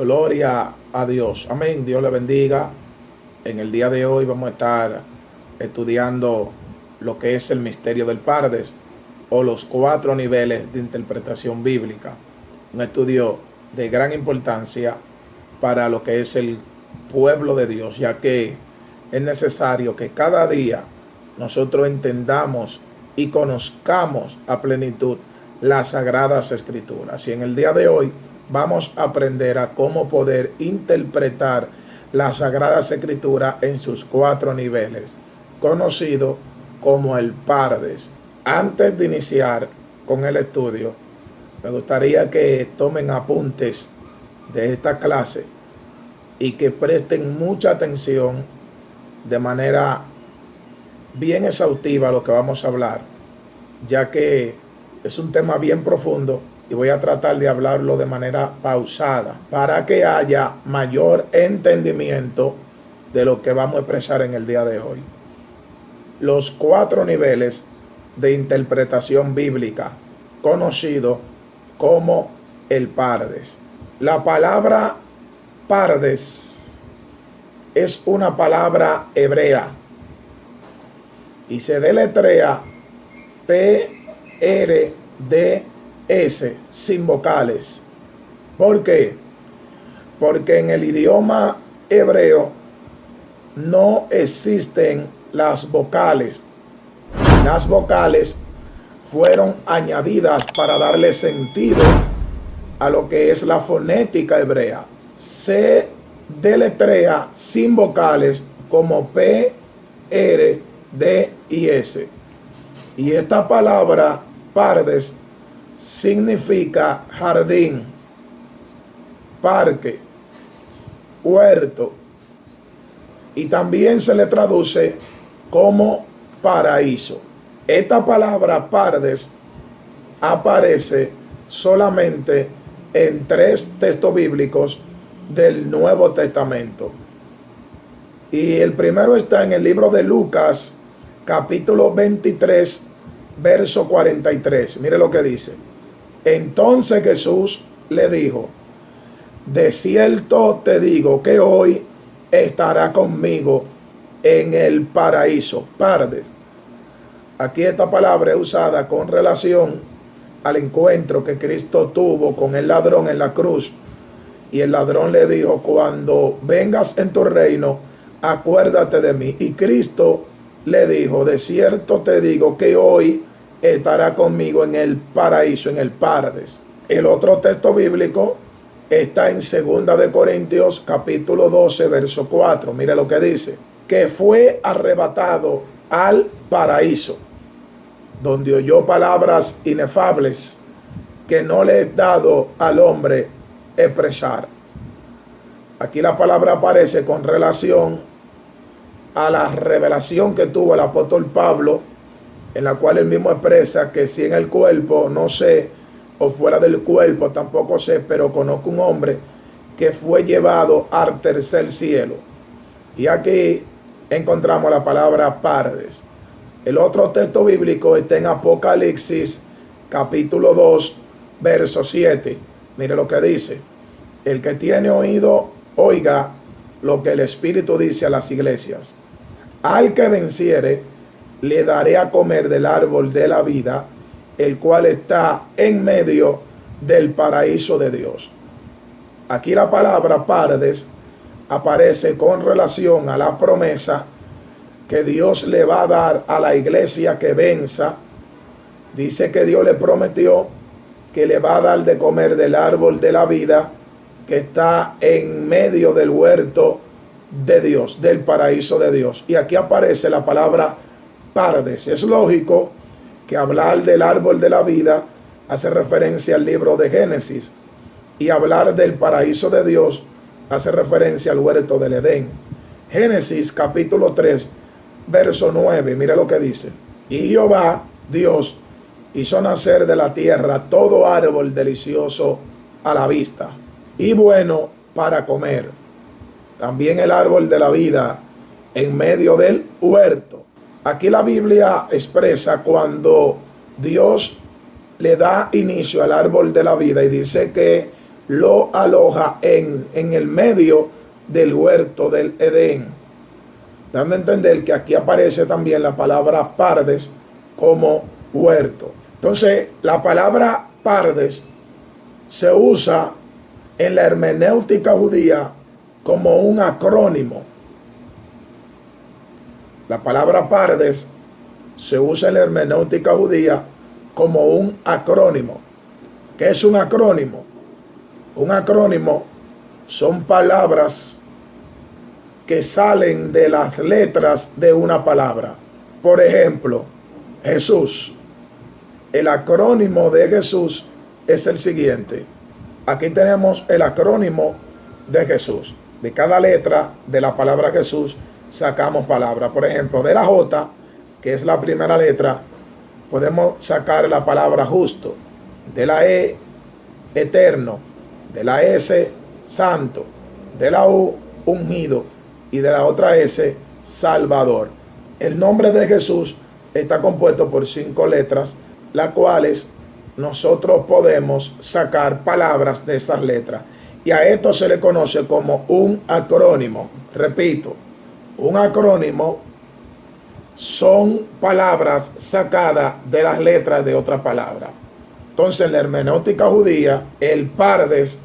Gloria a Dios. Amén. Dios le bendiga. En el día de hoy vamos a estar estudiando lo que es el misterio del Pardes o los 4 niveles de interpretación bíblica. Un estudio de gran importancia para lo que es el pueblo de Dios, ya que es necesario que cada día nosotros entendamos y conozcamos a plenitud las Sagradas Escrituras. Y en el día de hoy vamos a aprender a cómo poder interpretar las Sagradas Escrituras en sus 4 niveles, conocido como el Pardes. Antes de iniciar con el estudio, me gustaría que tomen apuntes de esta clase y que presten mucha atención de manera bien exhaustiva a lo que vamos a hablar, ya que es un tema bien profundo y voy a tratar de hablarlo de manera pausada para que haya mayor entendimiento de lo que vamos a expresar en el día de hoy. Los 4 niveles de interpretación bíblica, conocido como el Pardes. La palabra Pardes es una palabra hebrea y se deletrea P-R-D-S sin vocales. ¿Por qué? Porque en el idioma hebreo no existen las vocales. Las vocales fueron añadidas para darle sentido a lo que es la fonética hebrea. Se deletrea sin vocales como P, R, D y S. Y esta palabra Pardes significa jardín, parque, huerto, y también se le traduce como paraíso. Esta palabra Pardes aparece solamente en 3 textos bíblicos del Nuevo Testamento. Y el primero está en el libro de Lucas, capítulo 23, verso 43. Mire lo que dice. Entonces Jesús le dijo: de cierto te digo que hoy estará conmigo en el paraíso. Pardes. Aquí esta palabra es usada con relación al encuentro que Cristo tuvo con el ladrón en la cruz. Y el ladrón le dijo: cuando vengas en tu reino, acuérdate de mí. Y Cristo le dijo: de cierto te digo que hoy estará conmigo en el paraíso, en el Pardes. El otro texto bíblico está en 2 de Corintios capítulo 12 verso 4. Mire lo que dice: que fue arrebatado al paraíso, donde oyó palabras inefables que no le es dado al hombre expresar. Aquí la palabra aparece con relación a la revelación que tuvo el apóstol Pablo, en la cual él mismo expresa que si en el cuerpo no sé, o fuera del cuerpo tampoco sé, pero conozco un hombre que fue llevado al tercer cielo. Y aquí encontramos la palabra Pardes. El otro texto bíblico está en Apocalipsis capítulo 2 verso 7. Mire lo que dice: el que tiene oído, oiga lo que el Espíritu dice a las iglesias. Al que venciere, le daré a comer del árbol de la vida, el cual está en medio del paraíso de Dios. Aquí la palabra Pardes aparece con relación a la promesa que Dios le va a dar a la iglesia que venza. Dice que Dios le prometió que le va a dar de comer del árbol de la vida que está en medio del huerto de Dios, del paraíso de Dios. Y aquí aparece la palabra Pardes. Es lógico que hablar del árbol de la vida hace referencia al libro de Génesis, y hablar del paraíso de Dios hace referencia al huerto del Edén. Génesis capítulo 3 verso 9, mira lo que dice: y Jehová Dios hizo nacer de la tierra todo árbol delicioso a la vista y bueno para comer, también el árbol de la vida en medio del huerto. Aquí la Biblia expresa cuando Dios le da inicio al árbol de la vida y dice que lo aloja en el medio del huerto del Edén, dando a entender que aquí aparece también la palabra Pardes como huerto. Entonces, la palabra Pardes se usa en la hermenéutica judía como un acrónimo. La palabra Pardes se usa en la hermenéutica judía como un acrónimo. ¿Qué es un acrónimo? Un acrónimo son palabras que salen de las letras de una palabra. Por ejemplo, Jesús. El acrónimo de Jesús es el siguiente. Aquí tenemos el acrónimo de Jesús. De cada letra de la palabra Jesús sacamos palabras. Por ejemplo, de la J, que es la primera letra, podemos sacar la palabra justo. De la E, eterno. De la S, santo. De la U, ungido. Y de la otra S, salvador. El nombre de Jesús está compuesto por 5 letras, las cuales nosotros podemos sacar palabras de esas letras. Y a esto se le conoce como un acrónimo. Repito, un acrónimo son palabras sacadas de las letras de otra palabra. Entonces, en la hermenéutica judía, el Pardes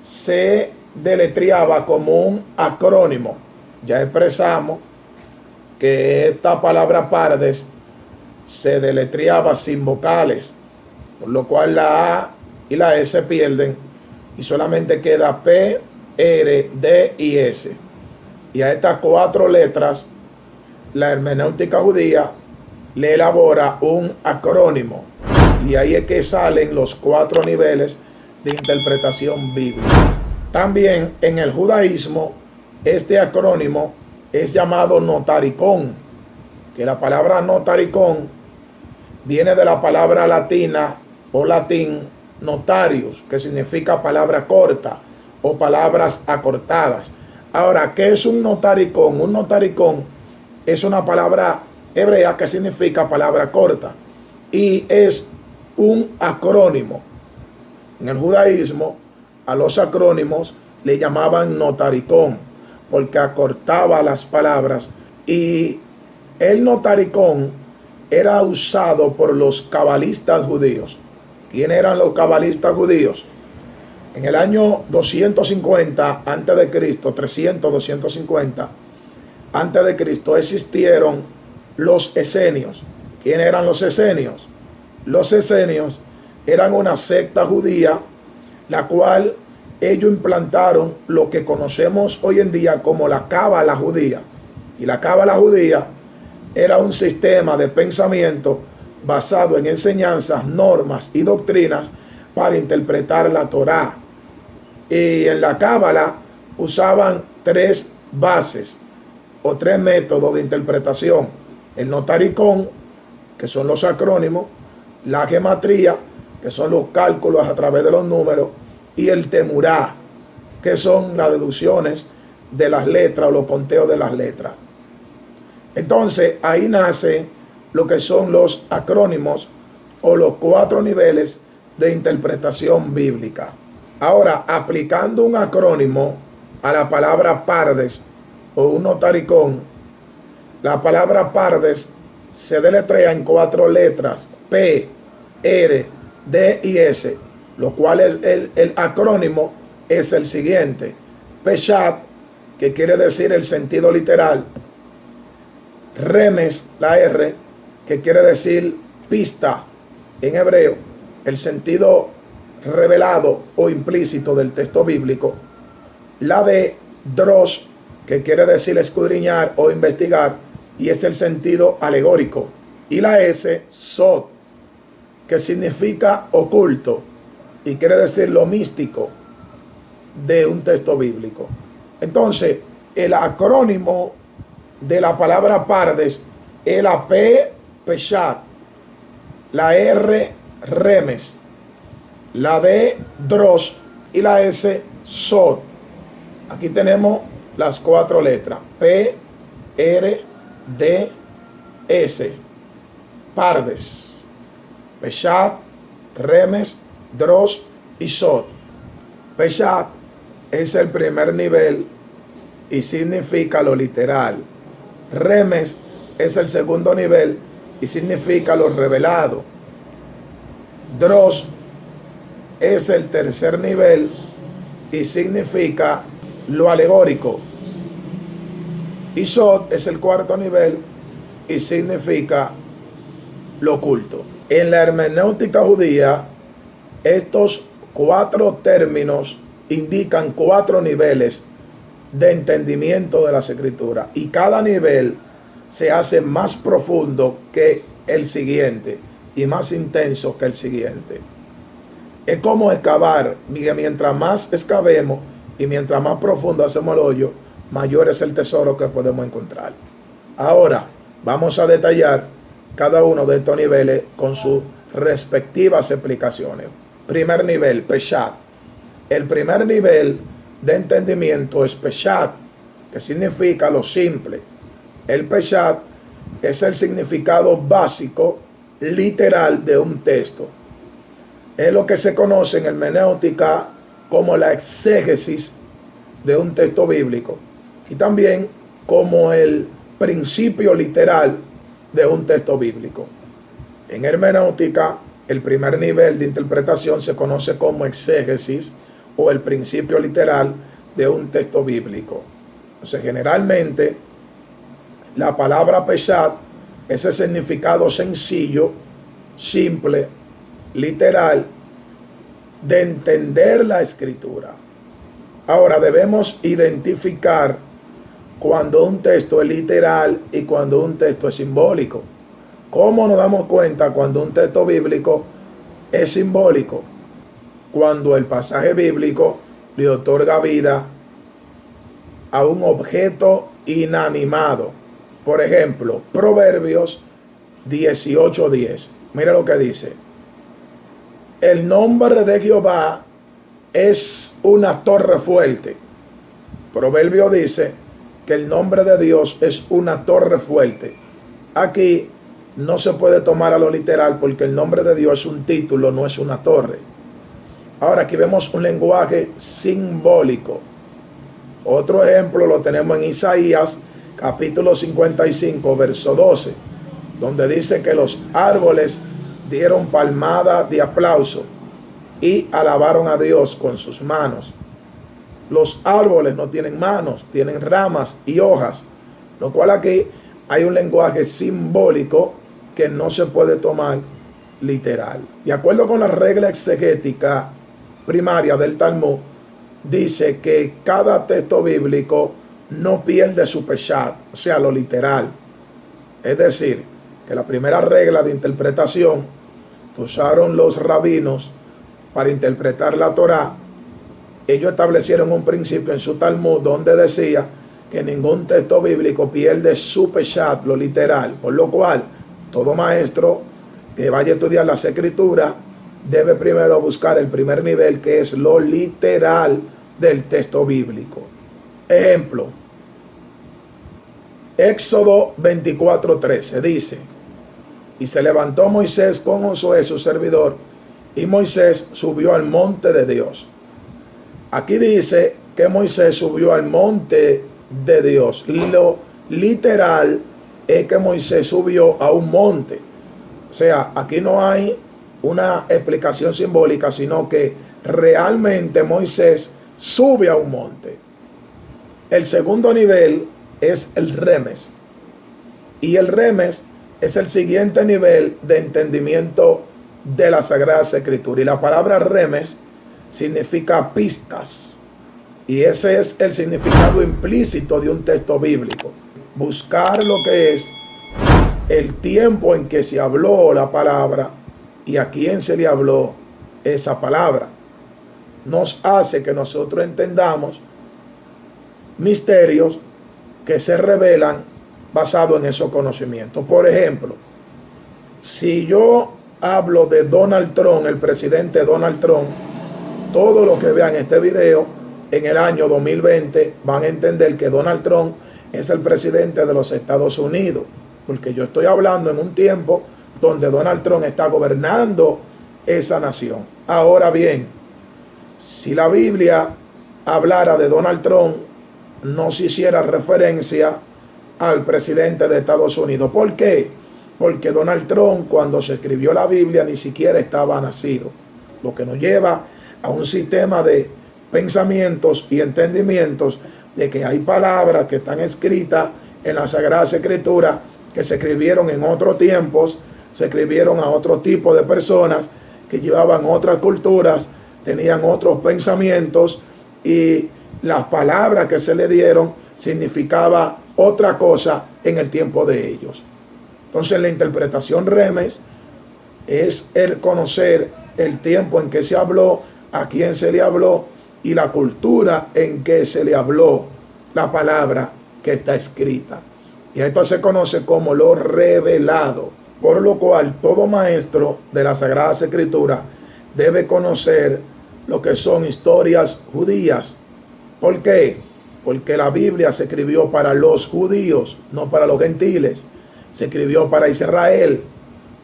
se deletreaba como un acrónimo. Ya expresamos que esta palabra Pardes se deletreaba sin vocales, por lo cual la A y la S se pierden y solamente queda P, R, D y S. Y a estas 4 letras, la hermenéutica judía le elabora un acrónimo. Y ahí es que salen los 4 niveles de interpretación bíblica. También en el judaísmo, este acrónimo es llamado notaricón, que la palabra notaricón viene de la palabra latina o latín notarius, que significa palabra corta o palabras acortadas. Ahora, ¿qué es un notaricón? Un notaricón es una palabra hebrea que significa palabra corta y es un acrónimo. En el judaísmo, a los acrónimos le llamaban notaricón porque acortaba las palabras, y el notaricón era usado por los cabalistas judíos. ¿Quiénes eran los cabalistas judíos? En el año 250 antes de Cristo, 300, 250 antes de Cristo, existieron los esenios. ¿Quiénes eran los esenios? Los esenios eran una secta judía, la cual ellos implantaron lo que conocemos hoy en día como la cábala judía. Y la cábala judía era un sistema de pensamiento basado en enseñanzas, normas y doctrinas para interpretar la Torá. Y en la cábala usaban 3 bases o 3 métodos de interpretación: el notaricón, que son los acrónimos; la gematría, que son los cálculos a través de los números; y el temurá, que son las deducciones de las letras o los conteos de las letras. Entonces, ahí nace lo que son los acrónimos o los 4 niveles de interpretación bíblica. Ahora, aplicando un acrónimo a la palabra Pardes o un notaricón, la palabra Pardes se deletrea en 4 letras: P, R, D y S, lo cual es el acrónimo es el siguiente: Peshat, que quiere decir el sentido literal; Remes, la R, que quiere decir pista en hebreo, el sentido revelado o implícito del texto bíblico; la D, Dros, que quiere decir escudriñar o investigar, y es el sentido alegórico; y la S, Sod, que significa oculto y quiere decir lo místico de un texto bíblico. Entonces, el acrónimo de la palabra Pardes es la P, Peshat; la R, Remes; la D, Dros; y la S, Sod. Aquí tenemos las 4 letras: P, R, D, S. Pardes, Peshat, Remes, Dros y Sod. Peshat es el primer nivel y significa lo literal. Remes es el segundo nivel y significa lo revelado. Dros es el tercer nivel y significa lo alegórico. Isod es el cuarto nivel y significa lo oculto. En la hermenéutica judía, estos 4 términos indican 4 niveles de entendimiento de las escrituras y cada nivel se hace más profundo que el siguiente y más intenso que el siguiente. Es como excavar, mientras más excavemos y mientras más profundo hacemos el hoyo, mayor es el tesoro que podemos encontrar. Ahora vamos a detallar cada uno de estos niveles con sus respectivas explicaciones. Primer nivel, Peshat. El primer nivel de entendimiento es Peshat, que significa lo simple. El Peshat es el significado básico, literal de un texto. Es lo que se conoce en hermenéutica como la exégesis de un texto bíblico y también como el principio literal de un texto bíblico. En hermenéutica, el primer nivel de interpretación se conoce como exégesis o el principio literal de un texto bíblico. Entonces, generalmente, la palabra Peshat es el significado sencillo, simple, literal, de entender la escritura. Ahora debemos identificar cuando un texto es literal y cuando un texto es simbólico. ¿Cómo nos damos cuenta cuando un texto bíblico es simbólico? Cuando el pasaje bíblico le otorga vida a un objeto inanimado. Por ejemplo, Proverbios 18:10. Mira lo que dice. El nombre de Jehová es una torre fuerte. Proverbio dice que el nombre de Dios es una torre fuerte. Aquí no se puede tomar a lo literal porque el nombre de Dios es un título, no es una torre. Ahora aquí vemos un lenguaje simbólico. Otro ejemplo lo tenemos en Isaías capítulo 55 verso 12, donde dice que los árboles dieron palmada de aplauso y alabaron a Dios con sus manos. Los árboles no tienen manos, tienen ramas y hojas, lo cual aquí hay un lenguaje simbólico que no se puede tomar literal. De acuerdo con la regla exegética primaria del Talmud, dice que cada texto bíblico no pierde su peshat, o sea, lo literal. Es decir, que la primera regla de interpretación que usaron los rabinos para interpretar la Torá, ellos establecieron un principio en su Talmud donde decía que ningún texto bíblico pierde su peshat, lo literal, por lo cual todo maestro que vaya a estudiar las escrituras debe primero buscar el primer nivel, que es lo literal del texto bíblico. Ejemplo, Éxodo 24:13 dice: y se levantó Moisés con Josué su servidor, y Moisés subió al monte de Dios. Aquí dice que Moisés subió al monte de Dios. Lo literal es que Moisés subió a un monte. O sea, aquí no hay una explicación simbólica, sino que realmente Moisés sube a un monte. El segundo nivel es el remes. Y el remes es el siguiente nivel de entendimiento de la Sagrada Escritura. Y la palabra remes significa pistas. Y ese es el significado implícito de un texto bíblico. Buscar lo que es el tiempo en que se habló la palabra y a quién se le habló esa palabra. Nos hace que nosotros entendamos misterios que se revelan basado en esos conocimientos. Por ejemplo, si yo hablo de Donald Trump, el presidente Donald Trump, todos los que vean este video en el año 2020 van a entender que Donald Trump es el presidente de los Estados Unidos, porque yo estoy hablando en un tiempo donde Donald Trump está gobernando esa nación. Ahora bien, si la Biblia hablara de Donald Trump, no se hiciera referencia al presidente de Estados Unidos. ¿Por qué? Porque Donald Trump, cuando se escribió la Biblia, ni siquiera estaba nacido. Lo que nos lleva a un sistema de pensamientos y entendimientos de que hay palabras que están escritas en la Sagrada Escritura que se escribieron en otros tiempos, se escribieron a otro tipo de personas que llevaban otras culturas, tenían otros pensamientos, y las palabras que se le dieron significaba otra cosa en el tiempo de ellos. Entonces la interpretación remes es el conocer el tiempo en que se habló, a quién se le habló y la cultura en que se le habló la palabra que está escrita. Y esto se conoce como lo revelado, por lo cual todo maestro de las Sagradas Escrituras debe conocer lo que son historias judías. ¿Por qué? Porque la Biblia se escribió para los judíos, no para los gentiles. Se escribió para Israel.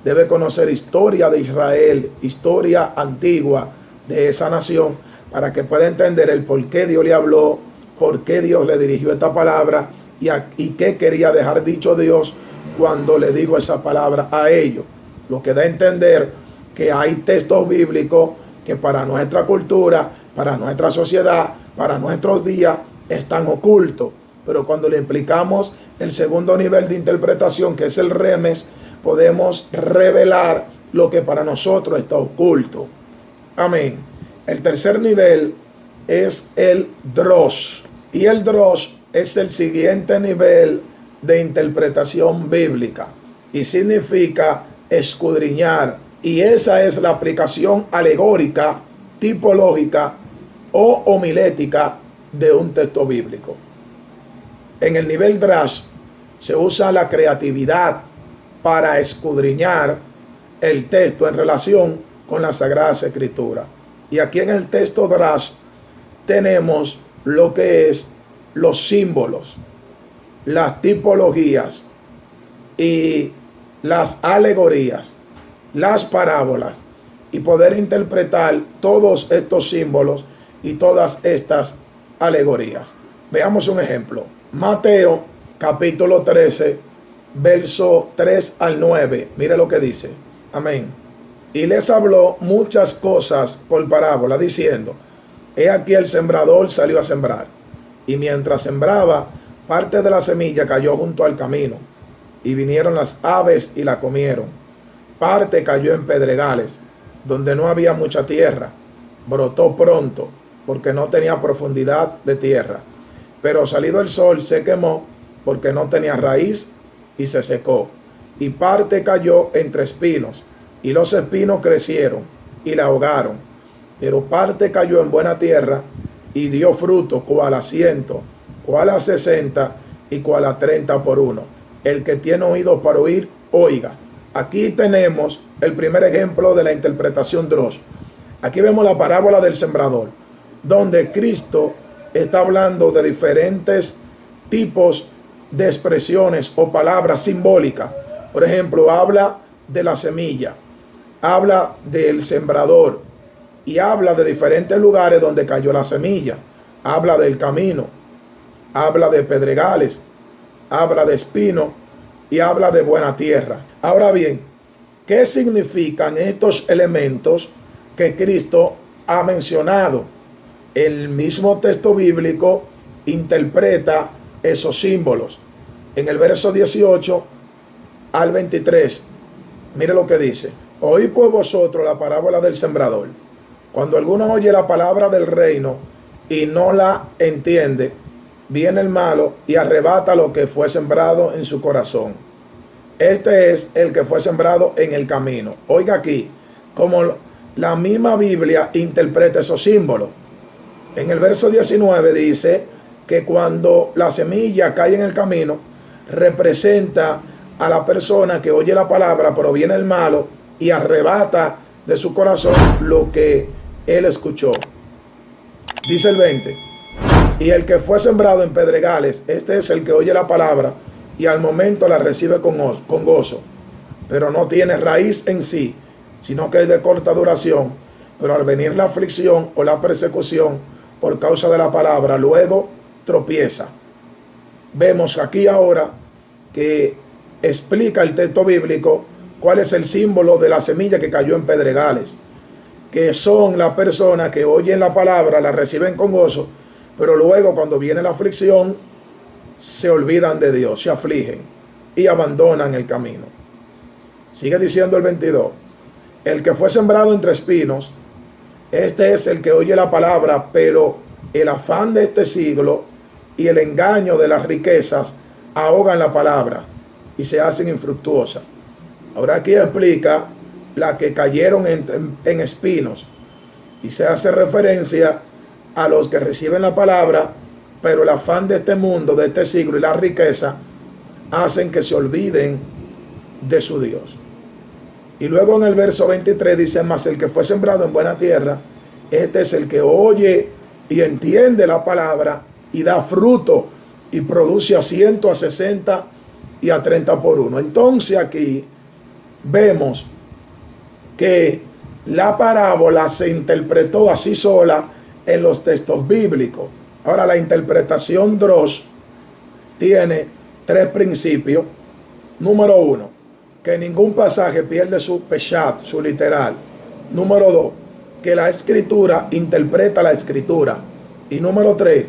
Debe conocer historia de Israel, historia antigua de esa nación, para que pueda entender el por qué Dios le habló, por qué Dios le dirigió esta palabra y qué quería dejar dicho Dios cuando le dijo esa palabra a ellos. Lo que da a entender que hay textos bíblicos que para nuestra cultura, para nuestra sociedad, para nuestros días están ocultos. Pero cuando le implicamos el segundo nivel de interpretación, que es el remes, podemos revelar lo que para nosotros está oculto. Amén. El tercer nivel es el Dros. Y el Dros es el siguiente nivel de interpretación bíblica. Y significa escudriñar. Y esa es la aplicación alegórica, tipológica o homilética de un texto bíblico. En el nivel Dras se usa la creatividad para escudriñar el texto en relación con las Sagradas Escrituras. Y aquí en el texto Dras tenemos lo que es los símbolos, las tipologías y las alegorías, las parábolas, y poder interpretar todos estos símbolos y todas estas alegorías. Veamos un ejemplo. Mateo capítulo 13, verso 3 al 9. Mire lo que dice. Amén. Y les habló muchas cosas por parábola, diciendo: he aquí el sembrador salió a sembrar. Y mientras sembraba, parte de la semilla cayó junto al camino, y vinieron las aves y la comieron. Parte cayó en pedregales, donde no había mucha tierra. Brotó pronto, porque no tenía profundidad de tierra. Pero salido el sol se quemó, porque no tenía raíz, y se secó. Y parte cayó entre espinos, y los espinos crecieron y la ahogaron. Pero parte cayó en buena tierra y dio fruto, cual a 100, cual a 60 y cual a 30 por uno. El que tiene oído para oír, oiga. Aquí tenemos el primer ejemplo de la interpretación Dros. Aquí vemos la parábola del sembrador, donde Cristo está hablando de diferentes tipos de expresiones o palabras simbólicas. Por ejemplo, habla de la semilla, habla del sembrador y habla de diferentes lugares donde cayó la semilla. Habla del camino, habla de pedregales, habla de espino y habla de buena tierra. Ahora bien, ¿qué significan estos elementos que Cristo ha mencionado? El mismo texto bíblico interpreta esos símbolos. En el verso 18 al 23, mire lo que dice: oíd pues vosotros la parábola del sembrador. Cuando alguno oye la palabra del reino y no la entiende, viene el malo y arrebata lo que fue sembrado en su corazón. Este es el que fue sembrado en el camino. Oiga aquí, como la misma Biblia interpreta esos símbolos. En el verso 19 dice que cuando la semilla cae en el camino, representa a la persona que oye la palabra, pero viene el malo y arrebata de su corazón lo que él escuchó. Dice el 20: y el que fue sembrado en pedregales, este es el que oye la palabra y al momento la recibe con gozo, pero no tiene raíz en sí, sino que es de corta duración, pero al venir la aflicción o la persecución por causa de la palabra, luego tropieza. Vemos aquí ahora que explica el texto bíblico cuál es el símbolo de la semilla que cayó en pedregales, que son las personas que oyen la palabra, la reciben con gozo, pero luego cuando viene la aflicción se olvidan de Dios, se afligen y abandonan el camino. Sigue diciendo el 22, el que fue sembrado entre espinos, este es el que oye la palabra, pero el afán de este siglo y el engaño de las riquezas ahogan la palabra y se hacen infructuosas. Ahora aquí explica la que cayeron en espinos y se hace referencia a los que reciben la palabra, pero el afán de este mundo, de este siglo y la riqueza hacen que se olviden de su Dios. Y luego en el verso 23 dice, mas el que fue sembrado en buena tierra, este es el que oye y entiende la palabra y da fruto y produce a 100, a 60 y a 30 por uno. Entonces aquí vemos que la parábola se interpretó así sola en los textos bíblicos. Ahora, la interpretación Drosh tiene 3 principios. Número 1, que ningún pasaje pierde su peshat, su literal. Número 2, que la escritura interpreta la escritura. Y número 3,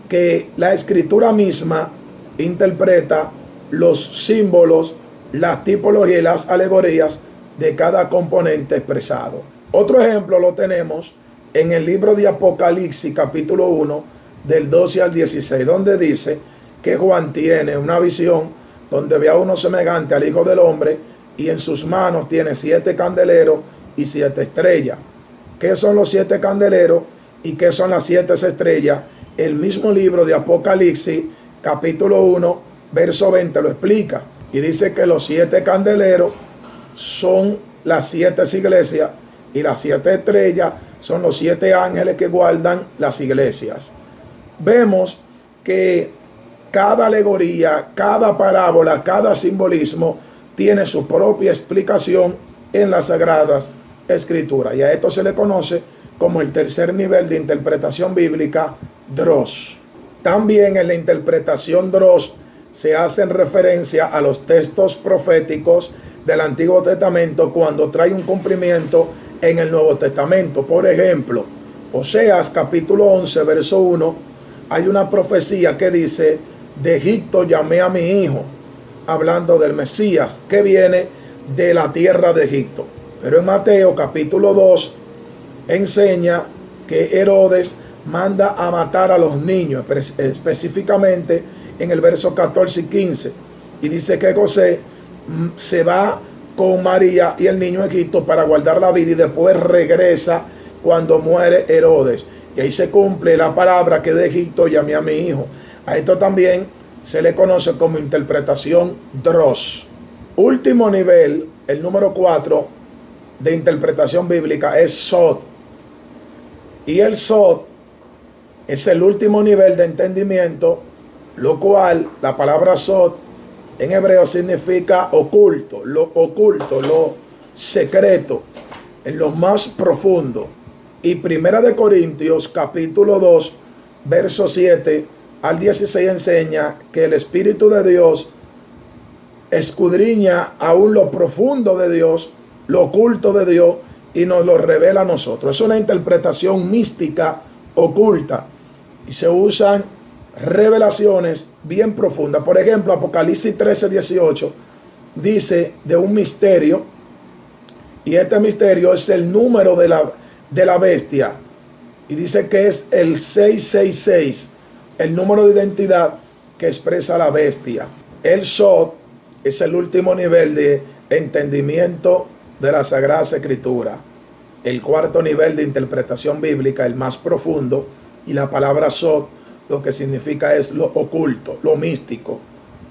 que la escritura misma interpreta los símbolos, las tipologías y las alegorías de cada componente expresado. Otro ejemplo lo tenemos en el libro de Apocalipsis, capítulo 1, del 12 al 16, donde dice que Juan tiene una visión donde ve a uno semejante al Hijo del Hombre y en sus manos tiene 7 candeleros y 7 estrellas. ¿Qué son los 7 candeleros y qué son las 7 estrellas? El mismo libro de Apocalipsis, capítulo 1, verso 20 lo explica y dice que los 7 candeleros son las 7 iglesias y las 7 estrellas son los 7 ángeles que guardan las iglesias. Vemos que cada alegoría, cada parábola, cada simbolismo tiene su propia explicación en las Sagradas Escrituras. Y a esto se le conoce como el tercer nivel de interpretación bíblica, Drosh. También en la interpretación Drosh se hacen referencia a los textos proféticos del Antiguo Testamento cuando trae un cumplimiento en el Nuevo Testamento. Por ejemplo, Oseas capítulo 11, verso 1, hay una profecía que dice, de Egipto llamé a mi hijo, hablando del Mesías, que viene de la tierra de Egipto. Pero en Mateo capítulo 2 enseña que Herodes manda a matar a los niños, específicamente en el verso 14 y 15. Y dice que José se va con María y el niño a Egipto para guardar la vida y después regresa cuando muere Herodes. Y ahí se cumple la palabra que de Egipto llamé a mi hijo. A esto también se le conoce como interpretación Drosh. Último nivel, el número 4 de interpretación bíblica es Sod. Y el Sod es el último nivel de entendimiento, lo cual la palabra Sod en hebreo significa oculto, lo secreto, en lo más profundo. Y Primera de Corintios capítulo 2, verso 7 al 16 enseña que el Espíritu de Dios escudriña aún lo profundo de Dios, lo oculto de Dios, y nos lo revela a nosotros. Es una interpretación mística oculta y se usan revelaciones bien profundas. Por ejemplo, Apocalipsis 13, 18 dice de un misterio, y este misterio es el número de la bestia, y dice que es el 666, el número de identidad que expresa la bestia. El Sod es el último nivel de entendimiento de la Sagrada Escritura, el cuarto nivel de interpretación bíblica, el más profundo, y la palabra Sod lo que significa es lo oculto, lo místico.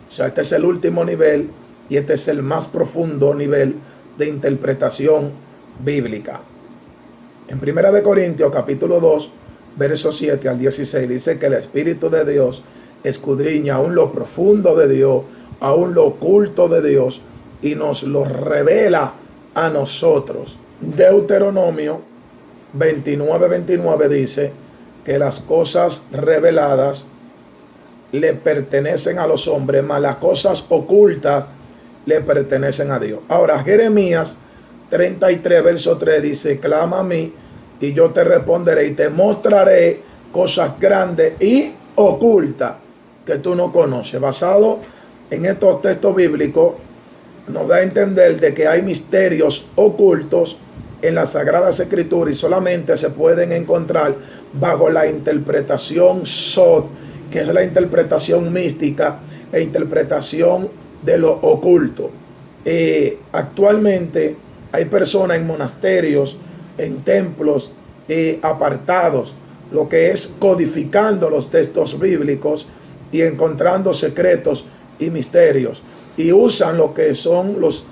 O sea, este es el último nivel y este es el más profundo nivel de interpretación bíblica. En Primera de Corintios capítulo 2, versos 7 al 16 dice que el Espíritu de Dios escudriña aún lo profundo de Dios, aún lo oculto de Dios, y nos lo revela a nosotros. Deuteronomio 29:29 dice que las cosas reveladas le pertenecen a los hombres, mas las cosas ocultas le pertenecen a Dios. Ahora, Jeremías 33, verso 3 dice: clama a mí y yo te responderé y te mostraré cosas grandes y ocultas que tú no conoces. Basado en estos textos bíblicos, nos da a entender de que hay misterios ocultos en las Sagradas Escrituras y solamente se pueden encontrar bajo la interpretación Sod, que es la interpretación mística e interpretación de lo oculto. Actualmente hay personas en monasterios, en templos apartados, lo que es codificando los textos bíblicos y encontrando secretos y misterios, y usan lo que son los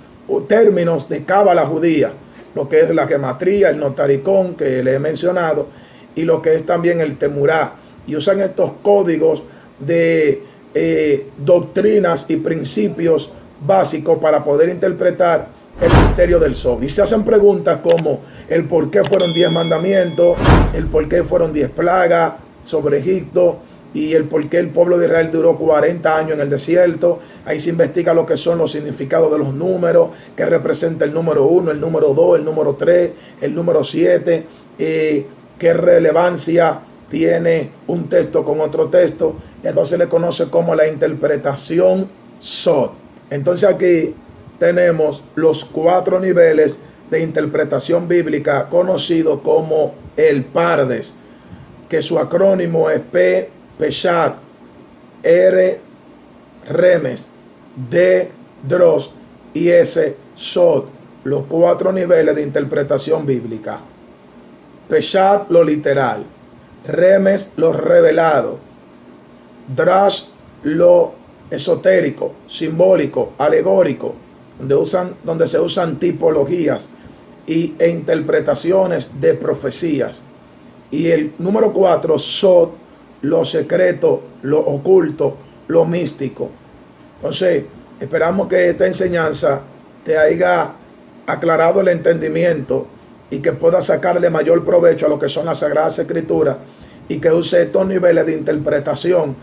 términos de cábala judía, lo que es la gematría, el notaricón que le he mencionado, y lo que es también el temurá, y usan estos códigos de doctrinas y principios básicos para poder interpretar el misterio del sol. Y se hacen preguntas como el por qué fueron 10 mandamientos, el por qué fueron 10 plagas sobre Egipto, y el por qué el pueblo de Israel duró 40 años en el desierto. Ahí se investiga lo que son los significados de los números, que representa el número 1, el número 2, el número 3, el número 7, qué relevancia tiene un texto con otro texto. Entonces se le conoce como la interpretación Sod. Entonces aquí tenemos los 4 niveles de interpretación bíblica, conocido como el Pardes, que su acrónimo es P, Peshat, R, Remes, D, Dros y S, Sod. Los 4 niveles de interpretación bíblica. Peshat, lo literal. Remes, lo revelado. Dras, lo esotérico, simbólico, alegórico, donde se usan tipologías e interpretaciones de profecías. Y el número 4, Sod, lo secreto, lo oculto, lo místico. Entonces, esperamos que esta enseñanza te haya aclarado el entendimiento y que puedas sacarle mayor provecho a lo que son las Sagradas Escrituras, y que use estos niveles de interpretación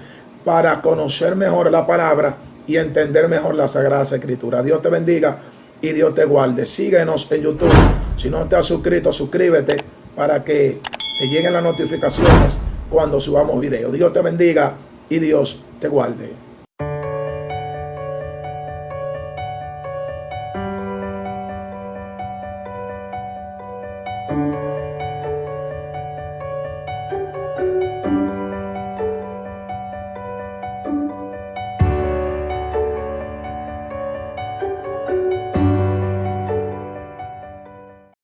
para conocer mejor la palabra y entender mejor las Sagradas Escrituras. Dios te bendiga y Dios te guarde. Síguenos en YouTube. Si no te has suscrito, suscríbete para que te lleguen las notificaciones cuando subamos videos. Dios te bendiga y Dios te guarde.